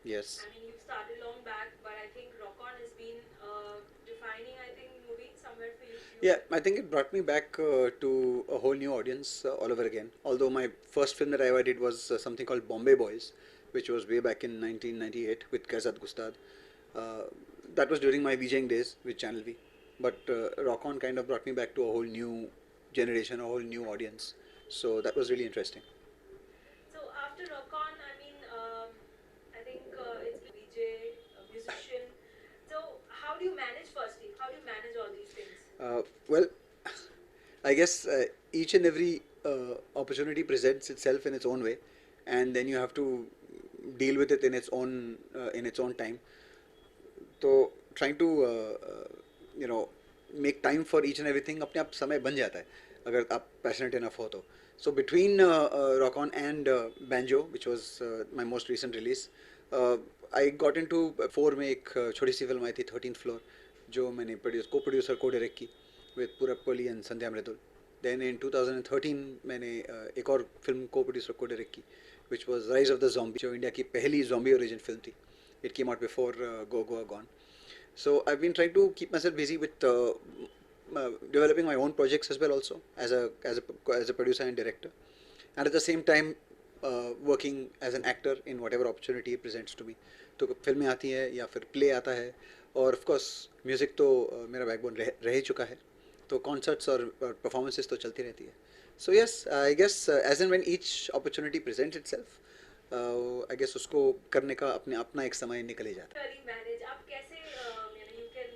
Yes. I mean, you've started long back, but I think Rock On has been defining, I think, movie somewhere for you. Yeah, I think it brought me back to a whole new audience all over again. Although my first film that I ever did was something called Bombay Boys, which was way back in 1998 with Kaizad Gustad. Uh, that was during my VJing days with Channel V. But Rock On kind of brought me back to a whole new generation, a whole new audience. So that was really interesting. So after Rock On, I mean, I think it's been VJ, a musician. So how do you manage firstly? How do you manage all these things? Well, I guess each and every opportunity presents itself in its own way, and then you have to deal with it in its own time. So trying to you know make time for each and everything अपने आप समय बन जाता है अगर आप passionate enough हो तो. So between Rock On and Banjo, which was my most recent release, uh, I got into 4 में एक छोटी सी फिल्म आई थी 13th फ्लोर जो मैंने को-प्रोड्यूसर को-डायरेक्ट की with पूरब Kohli and Sandhya Mridul. Then in 2013 मैंने एक और फिल्म को-प्रोड्यूसर को-डायरेक्ट की which was Rise of the Zombie जो इंडिया की पहली zombie origin फिल्म थी. It came out before Go Goa Gone. So I've been trying to keep myself busy with developing my own projects as well, also as a producer and director, and at the same time working as an actor in whatever opportunity it presents to me. तो फिल्में आती हैं या फिर play आता है और of course music तो मेरा बैकबोन रह ही चुका है तो कॉन्सर्ट्स और परफॉर्मेंसेस तो चलती रहती है so yes I guess as and when each opportunity presents itself I guess उसको करने का अपने अपना एक समय निकल ही जाता है. Really manage. आप कैसे you can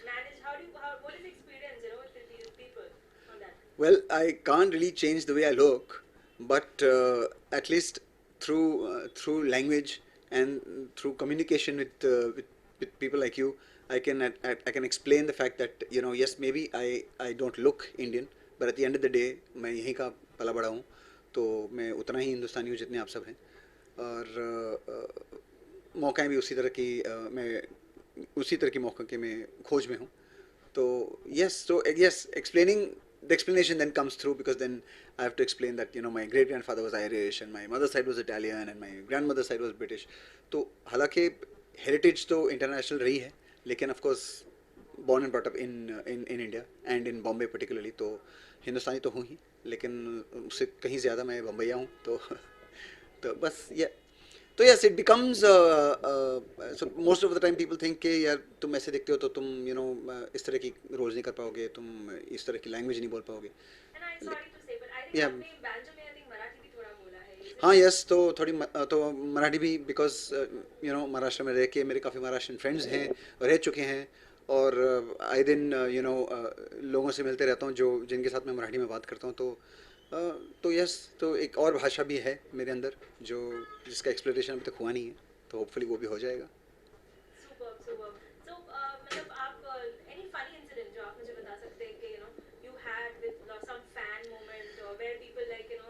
manage? How do you what is the experience with these people on that? Well, I can't really change the way I look, but at least through language and through communication with people like you, I can explain the fact that yes, maybe I don't look Indian, but at the end of the day मैं यहीं का पला बड़ा हूँ तो मैं उतना ही हिंदुस्तानी हूँ जितने आप सब हैं और मौक़े भी उसी तरह की मैं उसी तरह की मौक़ों के मैं खोज में हूँ. So yes, explaining the explanation then comes through because then I have to explain that my great grandfather was Irish and my mother's side was Italian and my grandmother's side was British. तो हालांकि heritage तो international रही है लेकिन of course born and brought up in India and in Bombay particularly तो हिंदुस्तानी तो हूँ ही लेकिन उससे कहीं ज़्यादा मैं बम्बईया हूँ तो तो बस ये तो yes it becomes so most of the time people think कि यार तुम ऐसे दिखते हो तो तुम इस तरह की रोल्स नहीं कर पाओगे तुम इस तरह की लैंग्वेज नहीं बोल पाओगे. And I sorry to say, but I think या आपने banjo में I think मराठी भी थोड़ा बोला है. Is it हाँ right? यस तो तो मराठी भी बिकॉज महाराष्ट्र में रह के मेरे काफ़ी महाराष्ट्रियन फ्रेंड्स हैं और रह चुके हैं और आए दिन लोगों से मिलते रहता हूँ जो जिनके साथ मैं मराठी में बात करता हूँ तो यस तो एक और भाषा भी है मेरे अंदर जो जिसका एक्सप्लोरेशन अभी तक हुआ नहीं है तो होपफुली वो भी हो जाएगा. Superb, superb. So, मतलब आप any funny incident जो आप मुझे बता सकते हैं कि you had with some fan moment or where people think and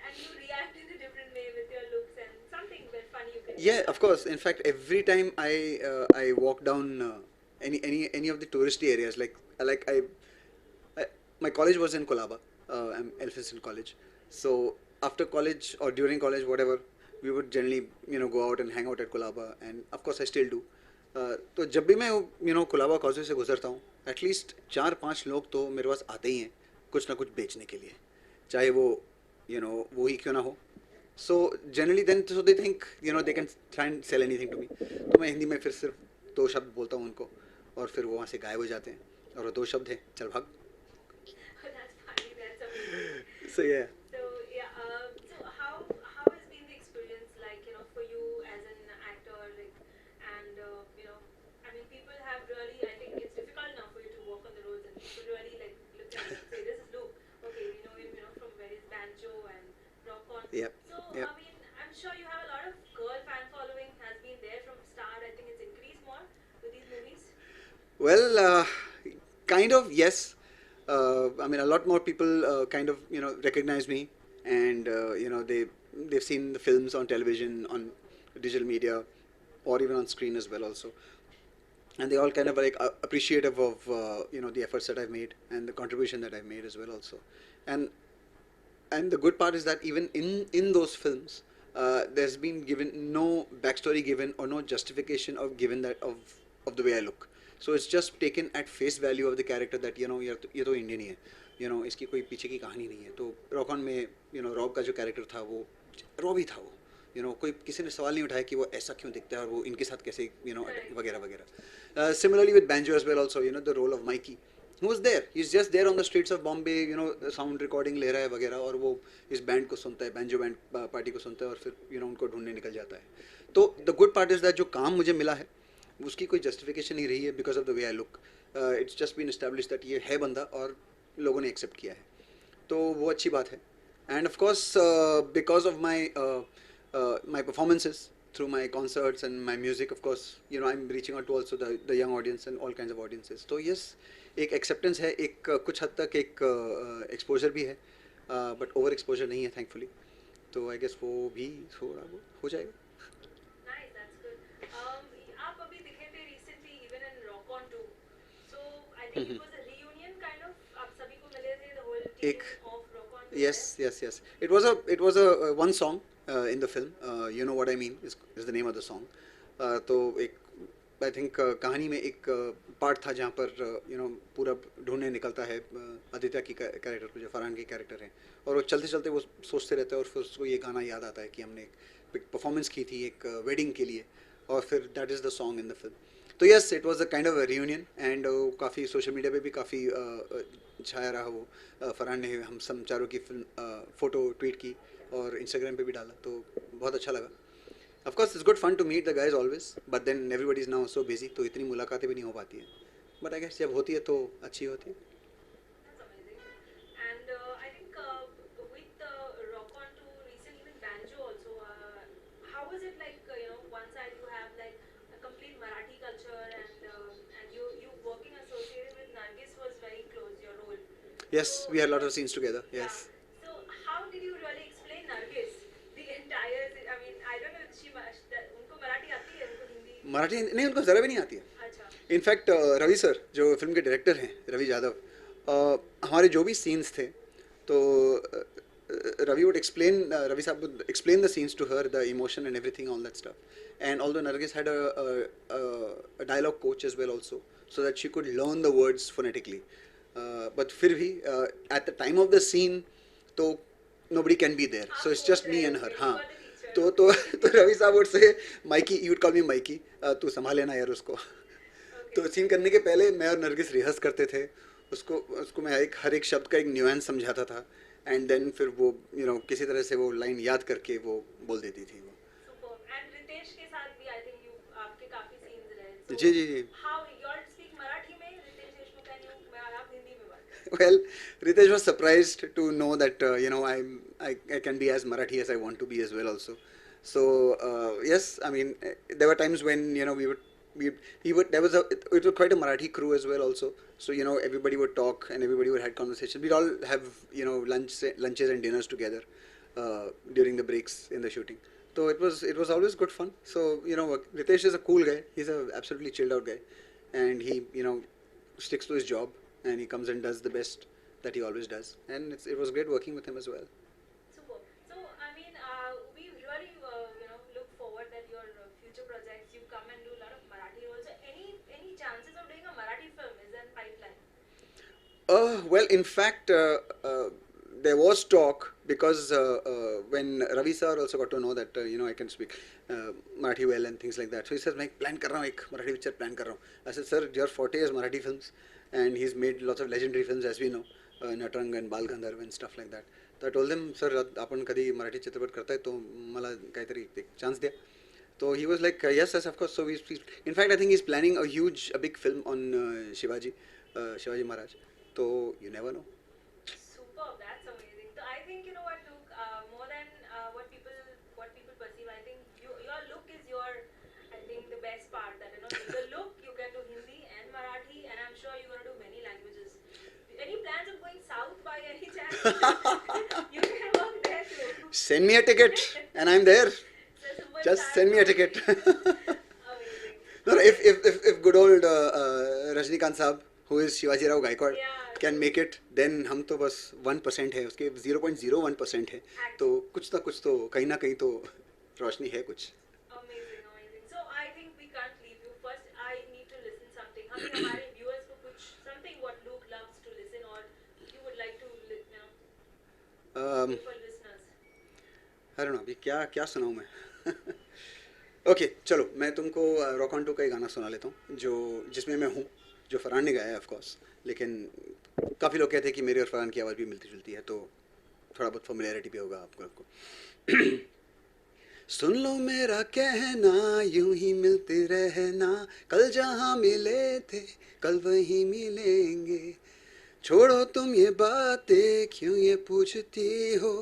and you react in a different way with your looks and something very funny you can Yeah, share. of course. In fact, every time I walk down any of the touristy areas, like I my college was in Kolaba, I'm Elphinstone College. So after college or during college, whatever, we would generally go out and hang out at Kolaba, and of course I still do. तो जब भी मैं Colaba causeway से गुजरता हूँ at least 4-5 लोग तो मेरे पास आते ही हैं कुछ ना कुछ बेचने के लिए चाहे वो वो ही क्यों ना हो. So generally then so they think they can try and sell anything to me तो मैं हिंदी में फिर सिर्फ 2 शब्द बोलता हूँ उनको और फिर वो वहाँ से गायब हो जाते हैं और वो 2 शब्द हैं चल भाग. That's funny. That's amazing. सो ये So yeah, so how has been the experience like for you as an actor like and I mean people have really I think it's difficult now for you to walk on the roads and people really like look at you and say this is Luke okay we know him from where is Banjo and Rock On. yep So yep. I mean I'm sure you have a lot of girl fan following has been there from start. I think it's increased more with these movies. Well, kind of yes. I mean, a lot more people kind of recognize me, and they've seen the films on television, on digital media, or even on screen as well also, and they all kind of like appreciative of the efforts that I've made and the contribution that I've made as well also, and the good part is that even in those films, there's been given no backstory given or no justification of given that of the way I look. So it's just taken at face value of the character that ये तो Indian ही है, इसकी कोई पीछे की कहानी नहीं है. तो रॉक ऑन में रॉब का जो कैरेक्टर था वो रॉब ही था वो. कोई किसी ने सवाल नहीं उठाया कि वो ऐसा क्यों दिखता है और वो इनके साथ कैसे वगैरह वगैरह. Similarly with banjo as well also, the role of Mikey, who was there, he's just there on the streets of Bombay, sound recording ले रहा है वगैरह, और वो इस बैंड को सुनता है, बैंजो बैंड पार्टी को सुनता है, और फिर उनको ढूंढने निकल जाता है. तो the good part is that जो काम मुझे मिला है उसकी कोई जस्टिफिकेशन नहीं रही है because of the way I look. It's just been establish that ये है बंदा और लोगों ने एक्सेप्ट किया है, तो वो अच्छी बात है. End of course because of my performances through my concerts and my music, of course, I'm reaching out to also the young audience and all kinds of audiences. So yes, एक acceptance है, एक कुछ हद तक एक exposure भी है, but over exposure नहीं है thankfully. तो I guess वो भी थोड़ा वो हो जाएगा. Nice, that's good. आप अभी दिखे थे recently even in Rock On 2. So I think it was a reunion kind of. आप सभी को मिले थे, the whole team एक of Rock On 2. yes. It was a one song in the film. You know what I mean is the name of the song. तो एक I think कहानी में एक पार्ट था जहाँ पर पूरा ढूंढने निकलता है आदित्य की कैरेक्टर को, जो फरहान की कैरेक्टर है, और वो चलते चलते वो सोचते रहता है और फिर उसको ये गाना याद आता है कि हमने एक परफॉर्मेंस की थी एक वेडिंग के लिए, और फिर that is the song in the film. तो yes, it was a kind of a reunion, and काफ़ी सोशल मीडिया पे भी काफ़ी छाया रहा वो. फरहान ने हम सब चारों की फिल्म फ़ोटो ट्वीट की और इंस्टाग्राम पे भी डाला, तो बहुत अच्छा लगा. Of course, it's good fun to meet the guys always, but then everybody is now so busy, तो इतनी मुलाकातें भी नहीं हो पाती है. But I guess जब होती है तो अच्छी होती है. That's amazing. And I think with Rock On 2 recently with Banjo also, how was it like? One side you have like a complete Marathi culture, and you working associated with Nargis was very close, your role. Yes, So, we had a lot of scenes together. Yes. yeah. So how did you really explain Nargis? The entire, I mean, I don't know if उनको मराठी आती है, उनको हिंदी. मराठी नहीं, उनको ज़रा भी नहीं आती है. अच्छा. इनफैक्ट रवि सर जो फिल्म के डायरेक्टर हैं, रवि यादव, हमारे जो भी सीन्स थे तो रवि साहब would explain the scenes to her, the emotion and everything, all that stuff. And although Nargis had a dialogue coach as well also, so that she could learn the words phonetically, but फिर भी at the time of the scene तो nobody can be there, so it's just me and her. हाँ, तो रवि साहब would say, Mikey, you would call me Mikey, तू संभाल लेना यार उसको. तो सीन करने के पहले मैं और नरगिस रिहर्स करते थे, उसको मैं हर एक शब्द का एक न्यूएंस समझाता था, एंड देन फिर वो किसी तरह से वो लाइन याद करके वो बोल देती थी वो. Superb. And रितेश के साथ भी I think आपके काफी scenes रहे. So ji. how you all speak Marathi में, रितेश देशमुख and you, आप हिंदी में बात. Well, Ritesh was surprised to know that I can be as Marathi as I want to be as well also. So yes, I mean there were times when it was quite a Marathi crew as well also. So everybody would talk and everybody would have conversations. We'd all have lunches and dinners together during the breaks in the shooting. So it was always good fun. So Ritesh is a cool guy. He's a absolutely chilled out guy, and he sticks to his job, and he comes and does the best that he always does. And it was great working with him as well. Super. So I mean, we really look forward that your future projects, you come and do a lot of Marathi roles. So any chances of doing a Marathi film is in pipeline? Well, in fact, there was talk because when Ravi sir also got to know that I can speak Marathi well and things like that, so he says, "मैं plan कर रहा हूँ, एक Marathi picture plan कर रहा हूँ." I said, "Sir, your forte is Marathi films, and he's made lots of legendary films as we know, Natarang and Bal Gandharv and stuff like that." So I told him, "Sir, आपण कधी मराठी चित्रपट करताय तो मला काहीतरी एक chance द्या." So he was like, yes, of course. So in fact, I think he's planning a big film on Shivaji Maharaj. So you never know. Superb, that's amazing. So I think you know what, Luke, more than what people perceive, I think your look is I think the best part. That the look you can do Hindi and Marathi, and I'm sure you're gonna do many languages. Any plans of going south by any chance? You can work there too. Send me a ticket, and I'm there. Just send me a ticket. Amazing. No, if good old Rajnikant Saab, who is Shivaji Rao Gaikwad, can make it, then हम तो बस 1% है, उसके 0.01% है, तो कुछ ना कुछ तो कहीं ना कहीं तो रोशनी है कुछ. Amazing, amazing. So I think we can't leave you. First, I need to listen something. हमें हमारे viewers को कुछ something what Luke loves to listen or you would like to Um, give for listeners. I don't know अभी क्या क्या सुनाऊँ मैं. Okay चलो मैं तुमको रॉक ऑन टू का ही गाना सुना लेता हूँ जो जिसमें मैं हूँ, जो फरहान ने गाया है ऑफ कोर्स, लेकिन काफ़ी लोग कहते हैं कि मेरी और फरहान की आवाज़ भी मिलती जुलती है, तो थोड़ा बहुत फैमिलियरिटी भी होगा आपको. सुन लो मेरा कहना, यूं ही मिलते रहना, कल जहाँ मिले थे कल वहीं मिलेंगे. छोड़ो तुम ये बातें क्यों ये पूछती हो.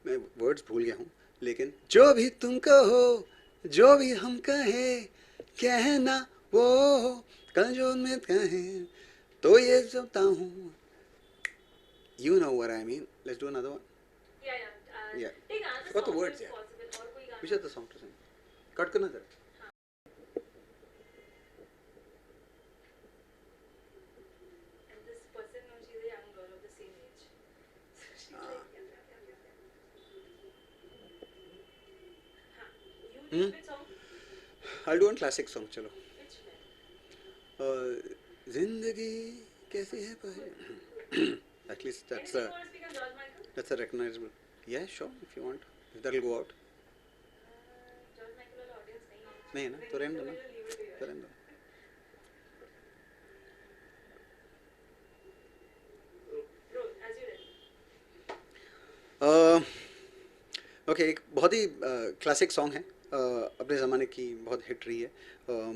मैं वर्ड्स भूल गया हूँ, लेकिन जो भी तुम कहो, जो भी हम कहें, कहना वो हो, कल जो मैं कहें तो ये जबता हूँ. You know what I mean. Let's do another one. Yeah, yeah. Yeah. Take another Forgot the song words, if yeah. possible और कोई गाना. Which are the song to sing? Cut करना जरा. And this person, no, she's a young girl of the same age. So she's like, yeah. हाँ, you lead with song. I'll do one classic song. चलो. Which one? जिंदगी कैसी है पर. At least that's Anything a you want to speak on George Michael? that's a recognizable. Yeah, sure, if you want. If that'll go out. George Michael वाला audience नहीं है. नहीं है ना, तो रहने दो ना. Leave it to you. तो रहने दो. Roll, as you ready. Okay एक बहुत ही क्लासिक सॉन्ग है, अपने ज़माने की बहुत हिट रही है,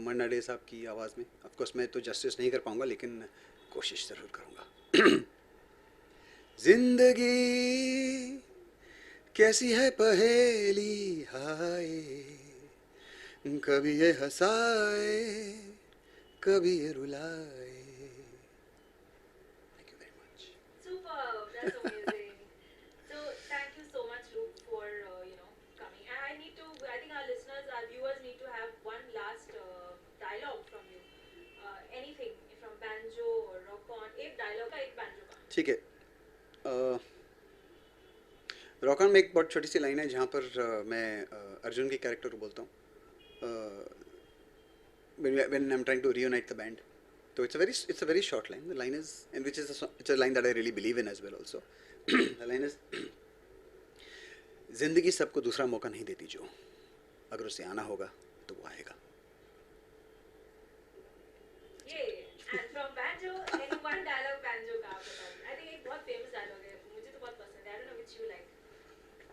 मन्ना डे साहब की आवाज़ में. ऑफ कोर्स मैं तो जस्टिस नहीं कर पाऊँगा, लेकिन कोशिश ज़रूर करूँगा. जिंदगी कैसी है पहेली हाय, कभी ये हंसाए कभी ये रुलाए. Thank you very much. Superb, that's amazing. So thank you so much, Luke, for coming. And I think our listeners, our viewers need to have one last dialogue from you. Anything from banjo or rock on. एक dialogue का, एक banjo का. ठीक है. Rock on में एक बहुत छोटी सी लाइन है जहाँ पर मैं अर्जुन के कैरेक्टर को बोलता हूँ when I'm trying to reunite the band. So it's a very short line. The line is, and which is it's a line that I really believe in as well also. The line is, जिंदगी सबको दूसरा मौका नहीं देती जो, अगर उसे आना होगा तो वो आएगा. And from banjo, any one dialogue banjo का आप बता दीजिए. I think एक बहुत famous dialogue है, मुझे तो बहुत पसंद है. I don't know which you like.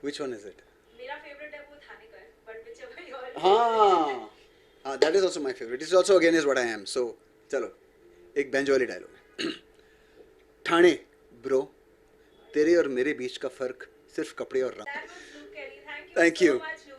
Which one is it? मेरा favorite है वो थाने का है, but whichever yours. हाँ, that is also my favorite. This also again is what I am. So चलो एक बैंजो वाली डायलॉग है. ठाणे ब्रो, तेरे और मेरे बीच का फर्क सिर्फ कपड़े और रंग. That was Luke Kelly. Thank Thank you you. so much, Luke.